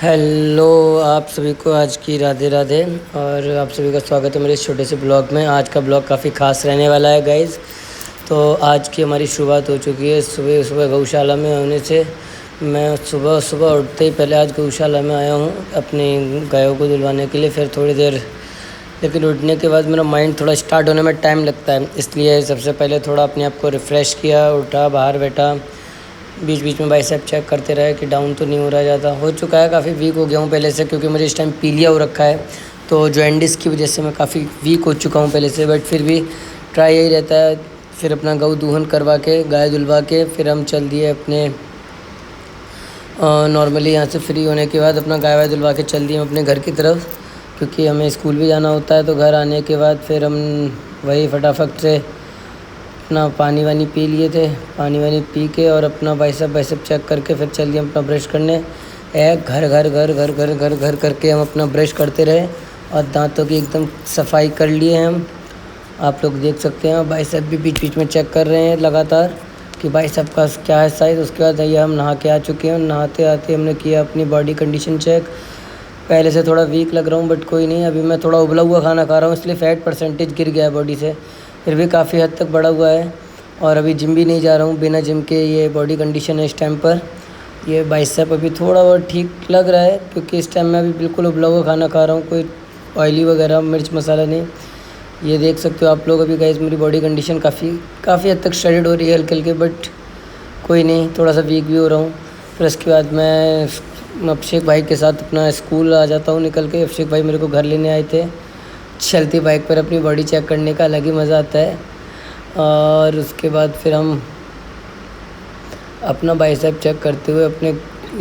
Hello आप सभी को आज की राधे राधे। और आप सभी का स्वागत है मेरे इस छोटे से ब्लॉग में। आज का ब्लॉग काफ़ी ख़ास रहने वाला है गाइज़। तो आज की हमारी शुरुआत हो चुकी है सुबह सुबह गौशाला में होने से। मैं सुबह सुबह उठते ही पहले आज गौशाला में आया हूँ अपनी गायों को धुलवाने के लिए। फिर थोड़ी देर लेकिन उठने के बाद मेरा माइंड थोड़ा स्टार्ट होने में टाइम लगता है, इसलिए सबसे पहले थोड़ा अपने आप को रिफ़्रेश किया, उठा, बाहर बैठा, बीच बीच में बाइसेप चेक करते रहे कि डाउन तो नहीं हो रहा ज़्यादा। हो चुका है, काफ़ी वीक हो गया हूँ पहले से, क्योंकि मुझे इस टाइम पीलिया हो रखा है, तो जॉइंटिस की वजह से मैं काफ़ी वीक हो चुका हूँ पहले से। बट फिर भी ट्राई यही रहता है, फिर अपना गऊ दूहन करवा के, गाय धुलवा के, फिर हम चल दिए अपने नॉर्मली यहाँ से फ्री होने के बाद अपना गाय वाय धुलवा के चल दिए हम अपने घर की तरफ, क्योंकि हमें स्कूल भी जाना होता है। तो घर आने के बाद फिर हम वही फटाफट से अपना पानी वानी पी लिए थे, पानी वानी पी के और अपना बाइसेप चेक करके फिर चल दिए अपना ब्रश करने। एक घर घर घर घर घर घर घर करके हम अपना ब्रश करते रहे और दांतों की एकदम सफाई कर लिए हम। आप लोग देख सकते हैं बाइसेप भी बीच बीच में चेक कर रहे हैं लगातार कि बाइसेप का क्या है साइज़। उसके बाद ये हम नहा के आ चुके हैं। नहाते आते हमने किया अपनी बॉडी कंडीशन चेक। पहले से थोड़ा वीक लग रहा हूँ बट कोई नहीं, अभी मैं थोड़ा उबला हुआ खाना खा रहा हूँ, इसलिए फ़ैट परसेंटेज गिर गया है बॉडी से, फिर भी काफ़ी हद तक बढ़ा हुआ है। और अभी जिम भी नहीं जा रहा हूँ, बिना जिम के ये बॉडी कंडीशन है इस टाइम पर। ये बाइसेप अभी थोड़ा बहुत ठीक लग रहा है, क्योंकि इस टाइम मैं अभी बिल्कुल उबला हुआ खाना खा रहा हूँ, कोई ऑयली वगैरह मिर्च मसाला नहीं। ये देख सकते हो आप लोग अभी गाइस, मेरी बॉडी कंडीशन काफ़ी हद तक श्रेडेड हो रही है हल्के हल्के, बट कोई नहीं, थोड़ा सा वीक भी हो रहा हूँ। फिर उसके बाद मैं अभिषेक भाई के साथ अपना स्कूल आ जाता हूँ निकल के। अभिषेक भाई मेरे को घर लेने आए थे। चलती बाइक पर अपनी बॉडी चेक करने का अलग ही मज़ा आता है। और उसके बाद फिर हम अपना बाइसेप चेक करते हुए अपने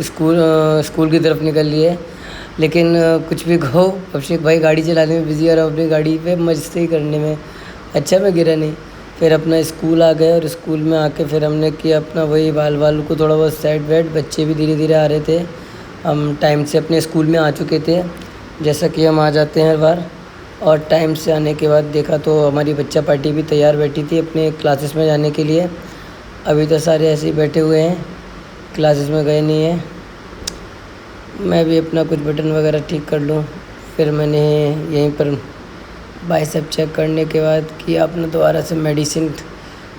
स्कूल की तरफ निकल लिए। लेकिन कुछ भी कहो, अभिषेक भाई गाड़ी चलाने में बिज़ी और अपनी गाड़ी पे मस्ती करने में। अच्छा, मैं गिरा नहीं। फिर अपना स्कूल आ गए और स्कूल में आके फिर हमने किया अपना वही बाल को थोड़ा बहुत साइड वेट। बच्चे भी धीरे धीरे आ रहे थे, हम टाइम से अपने स्कूल में आ चुके थे, जैसा कि हम आ जाते हैं हर बार। और टाइम से आने के बाद देखा तो हमारी बच्चा पार्टी भी तैयार बैठी थी अपने क्लासेस में जाने के लिए। अभी तो सारे ऐसे ही बैठे हुए हैं, क्लासेस में गए नहीं हैं। मैं भी अपना कुछ बटन वगैरह ठीक कर लूँ। फिर मैंने यहीं पर बाइसेप चेक करने के बाद कि आपने दोबारा से मेडिसिन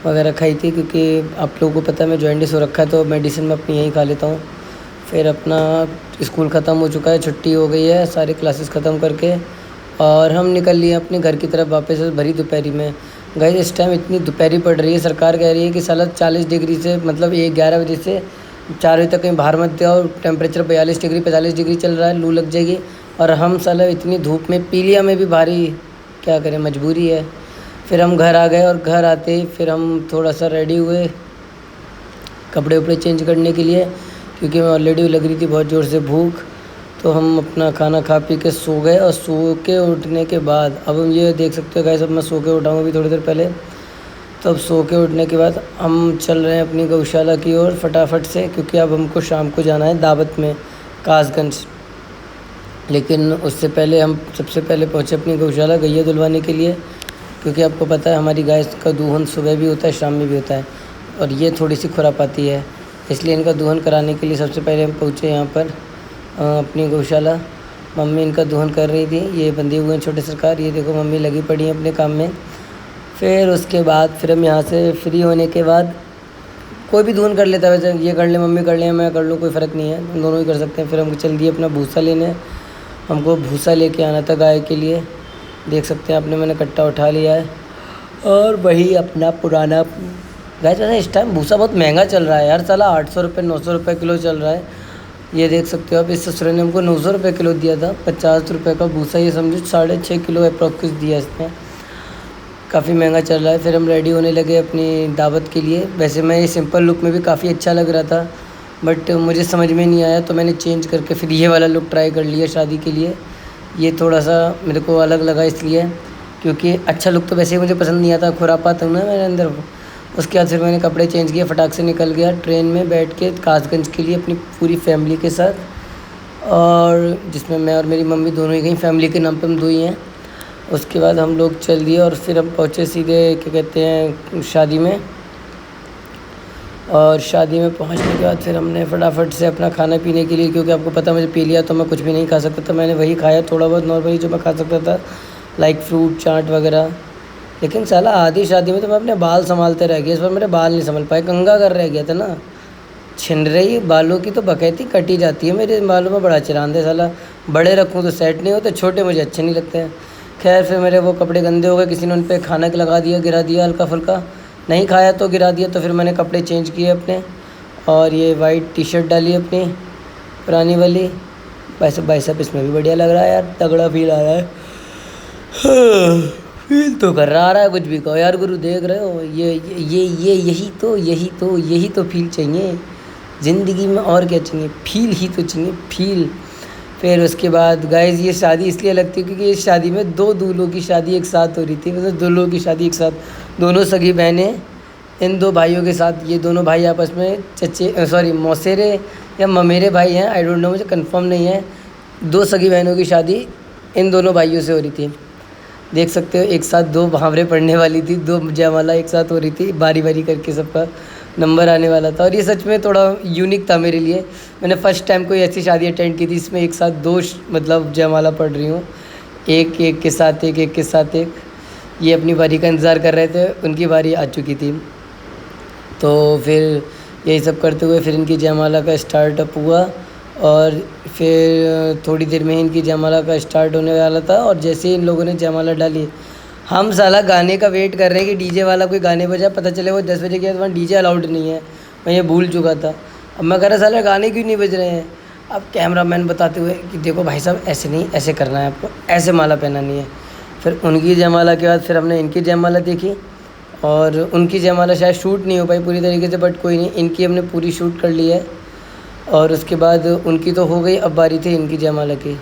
वगैरह खाई थी, क्योंकि आप लोगों को पता है मैं जॉइंटिस हो रखा है, तो मेडिसिन मैं अपनी यहीं खा लेता हूँ। फिर अपना स्कूल ख़त्म हो चुका है, छुट्टी हो गई है, सारे क्लासेस ख़त्म करके और हम निकल लिए अपने घर की तरफ वापस भरी दोपहरी में। गाइस इस टाइम इतनी दोपहरी पड़ रही है, सरकार कह रही है कि साला 40 डिग्री से मतलब 11 बजे से 4 बजे तक कहीं बाहर मत जाओ, टेम्परेचर 42 डिग्री 45 डिग्री चल रहा है, लू लग जाएगी। और हम साला इतनी धूप में पीलिया में भी भारी, क्या करें, मजबूरी है। फिर हम घर आ गए और घर आते ही फिर हम थोड़ा सा रेडी हुए कपड़े उपड़े चेंज करने के लिए, क्योंकि मैं ऑलरेडी लग रही थी बहुत ज़ोर से भूख। तो हम अपना खाना खा पी के सो गए। और सो के उठने के बाद अब हम ये देख सकते हो गाइस, अब मैं सो के उठा हूँ अभी थोड़ी देर पहले। तो अब सो के उठने के बाद हम चल रहे हैं अपनी गौशाला की ओर फटाफट से, क्योंकि अब हमको शाम को जाना है दावत में कासगंज। लेकिन उससे पहले हम सबसे पहले पहुँचे अपनी गौशाला गैया धुलवाने के लिए, क्योंकि आपको पता है हमारी गाय का दूहन सुबह भी होता है शाम में भी होता है, और ये थोड़ी सी खुरापाती है, इसलिए इनका दूहन कराने के लिए सबसे पहले हम पहुँचे यहाँ पर अपनी गौशाला। मम्मी इनका दूहन कर रही थी, ये बंधे हुए हैं छोटे सरकार, ये देखो मम्मी लगी पड़ी हैं अपने काम में। फिर उसके बाद फिर हम यहाँ से फ्री होने के बाद, कोई भी दूहन कर लेता है वैसे, ये कर ले मम्मी कर ले मैं कर लूँ, कोई फ़र्क नहीं है, हम दोनों ही कर सकते हैं। फिर हम चल दिए अपना भूसा लेने। हमको भूसा लेके आना था गाय के लिए, देख सकते हैं आपने, मैंने कट्टा उठा लिया है। और वही अपना पुराना गाय, वैसे इस टाइम भूसा बहुत महंगा चल रहा है यार, साला 800 रुपये 900 रुपये किलो चल रहा है। ये देख सकते हो आप, इस ससुर ने हमको 900 रुपये किलो दिया था, 50 रुपये का भूसा, ये समझो 6.5 किलो अप्रॉक्स दिया इसने, काफ़ी महंगा चल रहा है। फिर हम रेडी होने लगे अपनी दावत के लिए। वैसे मैं ये सिंपल लुक में भी काफ़ी अच्छा लग रहा था, बट मुझे समझ में नहीं आया, तो मैंने चेंज करके फिर ये वाला लुक ट्राई कर लिया शादी के लिए। ये थोड़ा सा मेरे को अलग लगा इसलिए, क्योंकि अच्छा लुक तो वैसे ही मुझे पसंद नहीं आता, खुरापात हूँ ना मेरे अंदर। उसके बाद फिर मैंने कपड़े चेंज किए, फटाक से निकल गया ट्रेन में बैठ के कासगंज के लिए अपनी पूरी फैमिली के साथ, और जिसमें मैं और मेरी मम्मी दोनों ही गई, फैमिली के नाम पे हम दो ही हैं। उसके बाद हम लोग चल दिए और फिर हम पहुँचे सीधे क्या कहते हैं शादी में। और शादी में पहुंचने के बाद फिर हमने फटाफट से अपना खाना पीने के लिए, क्योंकि आपको पता मुझे पी लिया तो मैं कुछ भी नहीं खा सकता था, मैंने वही खाया थोड़ा बहुत नॉर्मली जो मैं खा सकता था, लाइक फ्रूट चाट वगैरह। लेकिन साला आधी शादी में तो मैं अपने बाल संभालते रह गया, इस बार मेरे बाल नहीं संभल पाए, कंघा कर रह गया था ना। छिन रही बालों की तो बकैती कटी जाती है, मेरे बालों में बड़ा चिरांद है साला। बड़े रखूँ तो सेट नहीं होते, छोटे मुझे अच्छे नहीं लगते हैं। खैर फिर मेरे वो कपड़े गंदे हो गए, किसी ने उन पर खाना लगा दिया, गिरा दिया हल्का फुल्का, नहीं खाया तो गिरा दिया। तो फिर मैंने कपड़े चेंज किए अपने, और ये वाइट टी शर्ट डाली अपनी पुरानी वाली। बाइसेप इसमें भी बढ़िया लग रहा है यार, तगड़ा फील आ रहा है। फील तो कर रहा है, कुछ भी कहो यार गुरु, देख रहे हो ये यही तो फील चाहिए ज़िंदगी में, और क्या चाहिए, फील ही तो चाहिए, फील। फिर उसके बाद गाइस ये शादी इसलिए लगती है क्योंकि इस शादी में दो दूल्हों की शादी एक साथ हो रही थी, मतलब दूल्हों की शादी एक साथ, दोनों सगी बहनें इन दो भाइयों के साथ, ये दोनों भाई आपस में मौसेरे या ममेरे भाई हैं, आई डोंट नो, मुझे कंफर्म नहीं है। दो सगी बहनों की शादी इन दोनों भाइयों से हो रही थी, देख सकते हो। एक साथ दो मुहावरे पढ़ने वाली थी, दो जयमाला एक साथ हो रही थी, बारी बारी करके सबका नंबर आने वाला था। और ये सच में थोड़ा यूनिक था मेरे लिए, मैंने फ़र्स्ट टाइम कोई ऐसी शादी अटेंड की थी इसमें एक साथ दो मतलब जयमाला पढ़ रही हूँ, एक के साथ एक के साथ एक। ये अपनी बारी का इंतज़ार कर रहे थे, उनकी बारी आ चुकी थी। तो फिर यही सब करते हुए फिर इनकी जयमाला का स्टार्टअप हुआ, और फिर थोड़ी देर में इनकी जयमाला का स्टार्ट होने वाला था। और जैसे ही इन लोगों ने जयमाला डाली, हम साला गाने का वेट कर रहे हैं कि डीजे वाला कोई गाने बजाए, पता चले वो 10 बजे के बाद वहाँ डीजे अलाउड नहीं है, मैं ये भूल चुका था। अब मैं कह रहा साला गाने क्यों नहीं बज रहे हैं। अब कैमरामैन बताते हुए कि देखो भाई साहब ऐसे नहीं, ऐसे करना है आपको, ऐसे माला पहनानी है। फिर उनकी जयमाला के बाद फिर हमने इनकी जयमाला देखी, और उनकी जयमाला शायद शूट नहीं हो पाई पूरी तरीके से, बट कोई नहीं, इनकी हमने पूरी शूट कर ली है। और उसके बाद उनकी तो हो गई, अब बारी थी इनकी जयमाला की।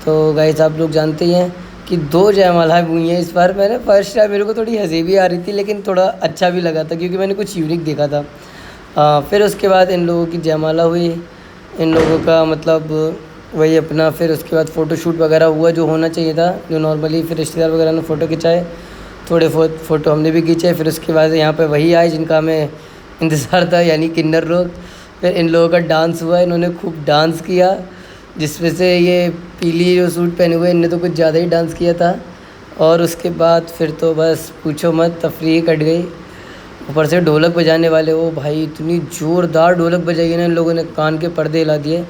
तो गाइस आप लोग जानते ही हैं कि दो जयमालाएँ हुई हैं इस बार। मैंने फर्स्ट टाइम, मेरे को थोड़ी हँसी भी आ रही थी लेकिन थोड़ा अच्छा भी लगा था क्योंकि मैंने कुछ यूनिक देखा था। फिर उसके बाद इन लोगों की जयमाला हुई, इन लोगों का मतलब वही अपना, फिर उसके बाद फ़ोटोशूट वगैरह हुआ जो होना चाहिए था, जो नॉर्मली। फिर रिश्तेदार वगैरह ने फ़ोटो खिंचाए, थोड़े फ़ोटो हमने भी खींचे। फिर उसके बाद यहाँ पे वही आए जिनका हमें इंतज़ार था, यानी किन्नर लोग। फिर इन लोगों का डांस हुआ, इन्होंने खूब डांस किया, जिसमें से ये पीली जो सूट पहने हुए इनने तो कुछ ज़्यादा ही डांस किया था। और उसके बाद फिर तो बस पूछो मत, तफरीह कट गई। ऊपर से ढोलक बजाने वाले, वो भाई इतनी ज़ोरदार ढोलक बजाई है ना इन लोगों ने, कान के पर्दे हिला दिए।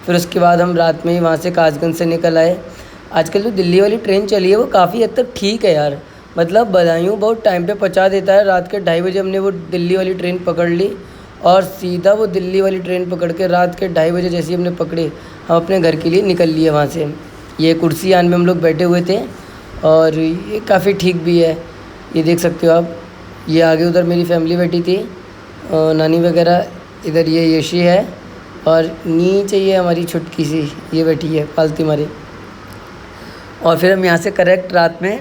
फिर उसके बाद हम रात में ही वहाँ से कासगंज से निकल आए। आजकल जो दिल्ली वाली ट्रेन चली है वो काफ़ी हद तक ठीक है यार, मतलब बदायूं बहुत टाइम पे पहुँचा देता है। रात के 2:30 बजे हमने वो दिल्ली वाली ट्रेन पकड़ ली, और सीधा वो दिल्ली वाली ट्रेन पकड़ के रात के 2:30 बजे जैसे ही हमने पकड़ी, हम अपने घर के लिए निकल लिए वहाँ से। ये कुर्सी आन में हम लोग बैठे हुए थे, और ये काफ़ी ठीक भी है, ये देख सकते हो आप। ये आगे उधर मेरी फैमिली बैठी थी, नानी वगैरह, इधर ये यशी है, और नीचे ये हमारी छुटकी सी ये बैठी है पालती हमारी। और फिर हम यहाँ से करेक्ट रात में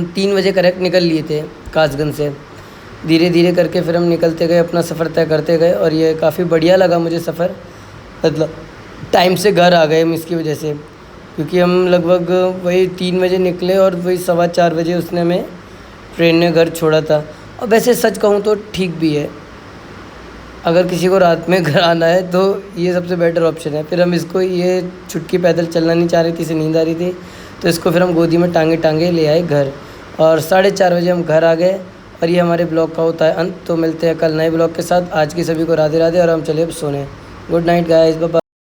3 बजे करेक्ट निकल लिए थे कासगंज से। धीरे धीरे करके फिर हम निकलते गए, अपना सफ़र तय करते गए, और ये काफ़ी बढ़िया लगा मुझे सफ़र, मतलब टाइम से घर आ गए हम इसकी वजह से, क्योंकि हम लगभग वही 3 बजे निकले और वही 4:15 बजे उसने हमें ट्रेन ने घर छोड़ा था। और वैसे सच कहूँ तो ठीक भी है, अगर किसी को रात में घर आना है तो ये सबसे बेटर ऑप्शन है। फिर हम इसको, ये छुटकी पैदल चलना नहीं चाह रही थी, इसे नींद आ रही थी, तो इसको फिर हम गोदी में टांगे ले आए घर, और 4:30 बजे हम घर आ गए। और ये हमारे ब्लॉग का होता है अंत। तो मिलते हैं कल नए ब्लॉग के साथ। आज की सभी को राधे राधे, और हम चले अब सोने। Good night guys, bye bye.